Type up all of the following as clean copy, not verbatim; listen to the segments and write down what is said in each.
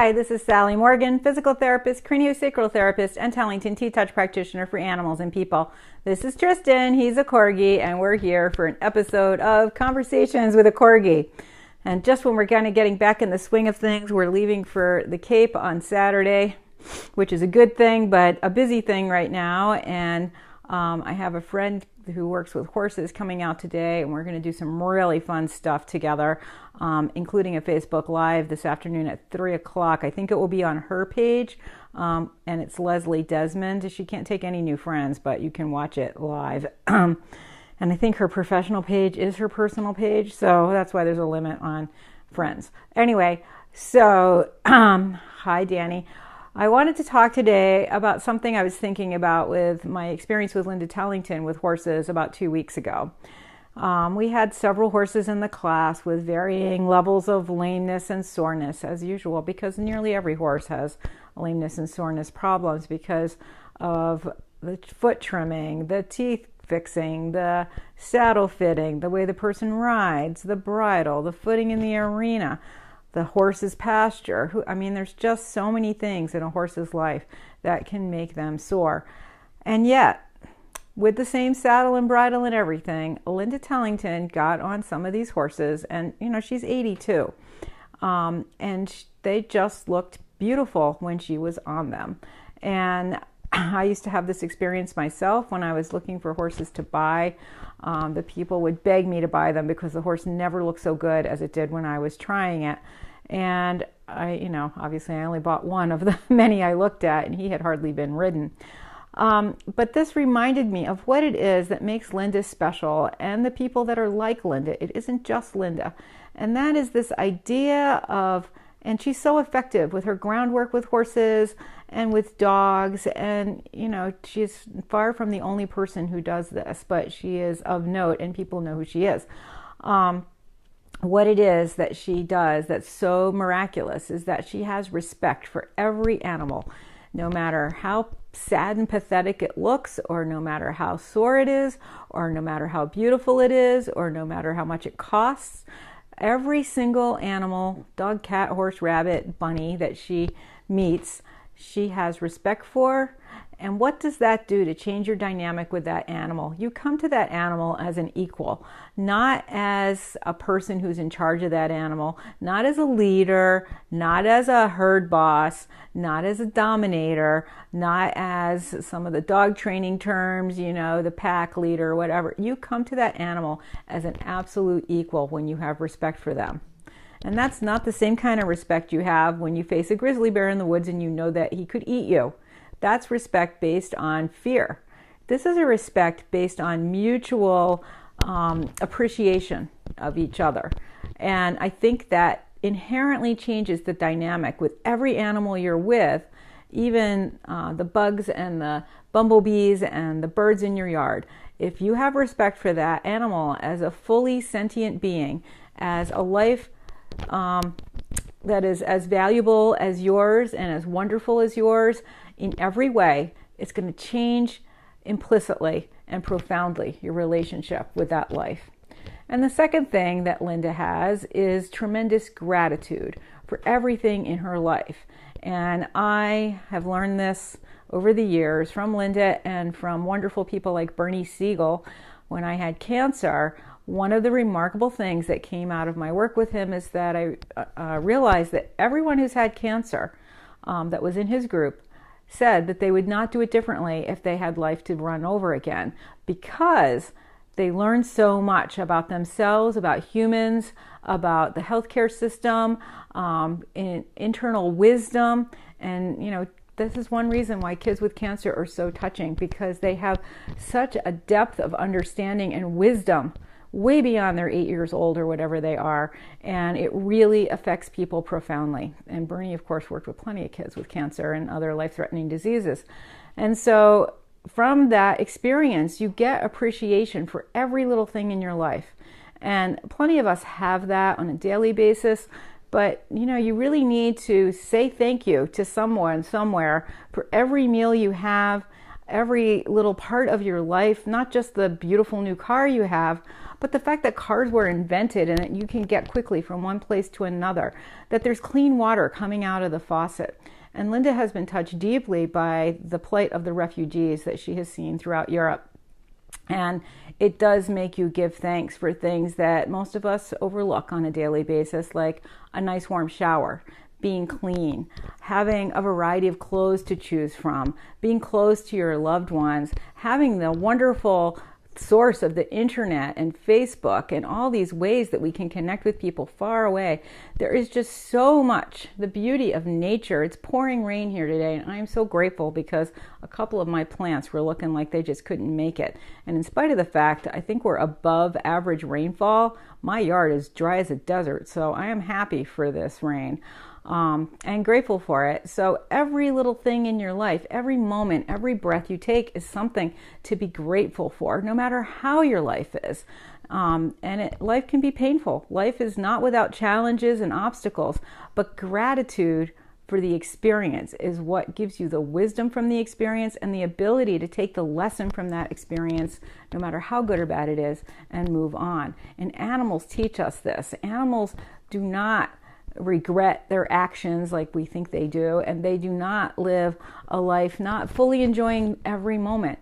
Hi, this is Sally Morgan, physical therapist, craniosacral therapist, and Tellington T-Touch practitioner for animals and people. This is Tristan, he's a Corgi, and we're here for an episode of Conversations with a Corgi. And just when we're kind of getting back in the swing of things, we're leaving for the Cape on Saturday, which is a good thing, but a busy thing right now. And I have a friend who works with horses coming out today, and we're going to do some really fun stuff together, including a Facebook Live this afternoon at 3 o'clock. I think it will be on her page, and it's Leslie Desmond. She can't take any new friends, but you can watch it live. And I think her professional page is her personal page, so that's why there's a limit on friends. Anyway, so hi, Danny. I wanted to talk today about something I was thinking about with my experience with Linda Tellington with horses about 2 weeks ago. We had several horses in the class with varying levels of lameness and soreness, as usual, because nearly every horse has lameness and soreness problems because of the foot trimming, the teeth fixing, the saddle fitting, the way the person rides, the bridle, the footing in the arena, the horse's pasture. There's just so many things in a horse's life that can make them sore. And yet, with the same saddle and bridle and everything, Linda Tellington got on some of these horses, and she's 82, and they just looked beautiful when she was on them. And I used to have this experience myself when I was looking for horses to buy. The people would beg me to buy them because the horse never looked so good as it did when I was trying it. And obviously I only bought one of the many I looked at, and he had hardly been ridden. But this reminded me of what it is that makes Linda special, and the people that are like Linda. It isn't just Linda. And that is this idea of, and she's so effective with her groundwork with horses and with dogs. And, she's far from the only person who does this, but she is of note and people know who she is. What it is that she does that's so miraculous is that she has respect for every animal, no matter how sad and pathetic it looks, or no matter how sore it is, or no matter how beautiful it is, or no matter how much it costs. Every single animal, dog, cat, horse, rabbit, bunny that she meets, she has respect for. And what does that do to change your dynamic with that animal? You come to that animal as an equal, not as a person who's in charge of that animal, not as a leader, not as a herd boss, not as a dominator, not as some of the dog training terms, the pack leader, whatever. You come to that animal as an absolute equal when you have respect for them. And that's not the same kind of respect you have when you face a grizzly bear in the woods and you know that he could eat you. That's respect based on fear. This is a respect based on mutual appreciation of each other. And I think that inherently changes the dynamic with every animal you're with, even the bugs and the bumblebees and the birds in your yard. If you have respect for that animal as a fully sentient being, as a life that is as valuable as yours and as wonderful as yours in every way, it's going to change implicitly and profoundly your relationship with that life. And the second thing that Linda has is tremendous gratitude for everything in her life. And I have learned this over the years from Linda and from wonderful people like Bernie Siegel. When I had cancer, one of the remarkable things that came out of my work with him is that I realized that everyone who's had cancer that was in his group said that they would not do it differently if they had life to run over again, because they learned so much about themselves, about humans, about the healthcare system, internal wisdom. And, this is one reason why kids with cancer are so touching, because they have such a depth of understanding and wisdom way beyond their 8 years old or whatever they are, and it really affects people profoundly. And Bernie, of course, worked with plenty of kids with cancer and other life-threatening diseases. And so from that experience, you get appreciation for every little thing in your life. And plenty of us have that on a daily basis, but you really need to say thank you to someone somewhere for every meal you have, every little part of your life, not just the beautiful new car you have, but the fact that cars were invented and that you can get quickly from one place to another, that there's clean water coming out of the faucet. And Linda has been touched deeply by the plight of the refugees that she has seen throughout Europe. And it does make you give thanks for things that most of us overlook on a daily basis, like a nice warm shower, being clean, having a variety of clothes to choose from, being close to your loved ones, having the wonderful source of the internet and Facebook and all these ways that we can connect with people far away. There is just so much, the beauty of nature. It's pouring rain here today, and I'm so grateful because a couple of my plants were looking like they just couldn't make it. And in spite of the fact I think we're above average rainfall, my yard is dry as a desert, so I am happy for this rain. And grateful for it. So every little thing in your life, every moment, every breath you take is something to be grateful for, no matter how your life is. Life can be painful. Life is not without challenges and obstacles, but gratitude for the experience is what gives you the wisdom from the experience and the ability to take the lesson from that experience, no matter how good or bad it is, and move on. And animals teach us this. Animals do not regret their actions like we think they do, and they do not live a life not fully enjoying every moment,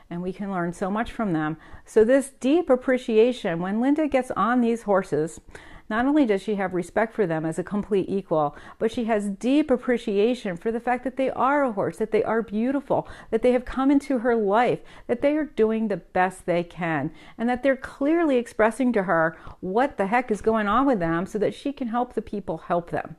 and we can learn so much from them. So this deep appreciation, when Linda gets on these horses, not only does she have respect for them as a complete equal, but she has deep appreciation for the fact that they are a horse, that they are beautiful, that they have come into her life, that they are doing the best they can, and that they're clearly expressing to her what the heck is going on with them so that she can help the people help them.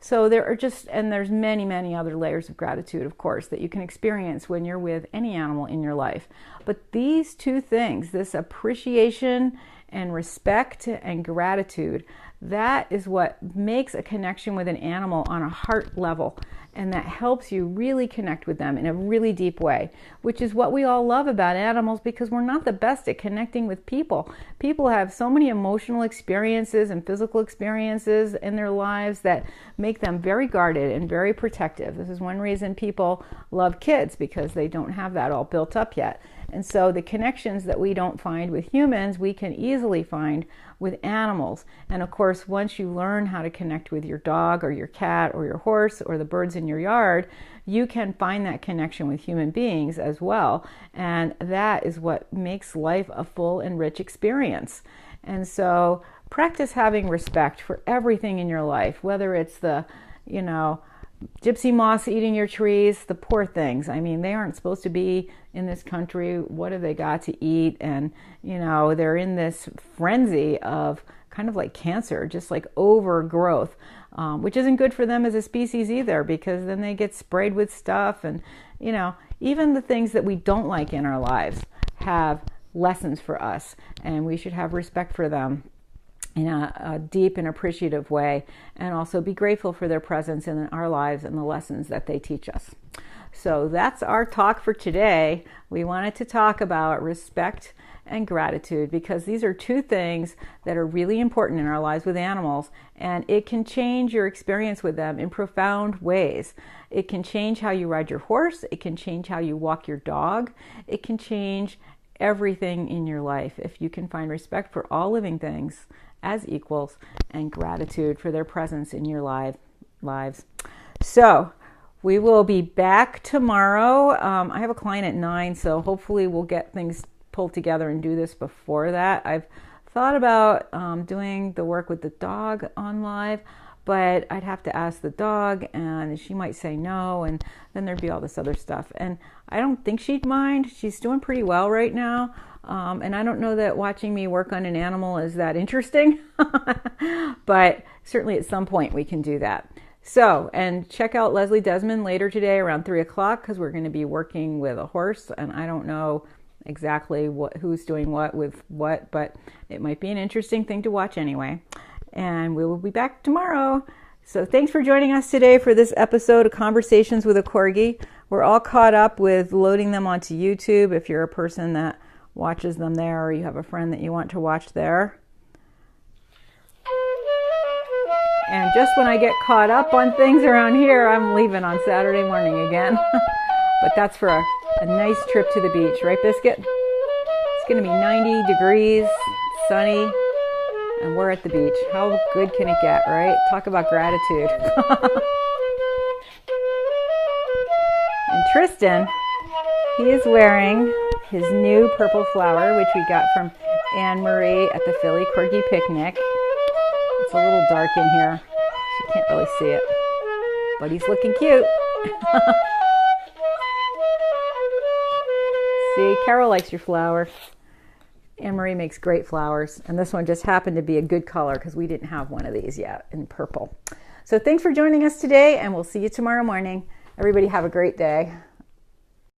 So there's many, many other layers of gratitude, of course, that you can experience when you're with any animal in your life. But these two things, this appreciation and respect and gratitude, that is what makes a connection with an animal on a heart level, and that helps you really connect with them in a really deep way, which is what we all love about animals, because we're not the best at connecting with people. People have so many emotional experiences and physical experiences in their lives that make them very guarded and very protective. This is one reason people love kids, because they don't have that all built up yet. And so the connections that we don't find with humans, we can easily find with animals. And of course, once you learn how to connect with your dog or your cat or your horse or the birds in your yard, you can find that connection with human beings as well. And that is what makes life a full and rich experience. And so practice having respect for everything in your life, whether it's the, gypsy moths eating your trees, the poor things. I mean, they aren't supposed to be in this country. What have they got to eat? And, they're in this frenzy of kind of like cancer, just like overgrowth, which isn't good for them as a species either, because then they get sprayed with stuff. And, even the things that we don't like in our lives have lessons for us, and we should have respect for them in a deep and appreciative way, and also be grateful for their presence in our lives and the lessons that they teach us. So that's our talk for today. We wanted to talk about respect and gratitude, because these are two things that are really important in our lives with animals, and it can change your experience with them in profound ways. It can change how you ride your horse. It can change how you walk your dog. It can change everything in your life if you can find respect for all living things as equals and gratitude for their presence in your lives. So we will be back tomorrow. I have a client at 9, so hopefully we'll get things pulled together and do this before that. I've thought about doing the work with the dog on live, but I'd have to ask the dog, and she might say no, and then there'd be all this other stuff. And I don't think she'd mind. She's doing pretty well right now. And I don't know that watching me work on an animal is that interesting, but certainly at some point we can do that. So, and check out Leslie Desmond later today around 3 o'clock, because we're going to be working with a horse, and I don't know exactly who's doing what with what, but it might be an interesting thing to watch anyway. And we will be back tomorrow. So thanks for joining us today for this episode of Conversations with a Corgi. We're all caught up with loading them onto YouTube if you're a person that watches them there, or you have a friend that you want to watch there. And just when I get caught up on things around here, I'm leaving on Saturday morning again. But that's for a nice trip to the beach, right, Biscuit? It's going to be 90 degrees, sunny, and we're at the beach. How good can it get, right? Talk about gratitude. And Tristan, he is wearing his new purple flower, which we got from Anne-Marie at the Philly Corgi picnic. It's a little dark in here, so you can't really see it, but he's looking cute. See, Carol likes your flower. Anne-Marie makes great flowers, and this one just happened to be a good color because we didn't have one of these yet in purple. So thanks for joining us today, and we'll see you tomorrow morning. Everybody have a great day.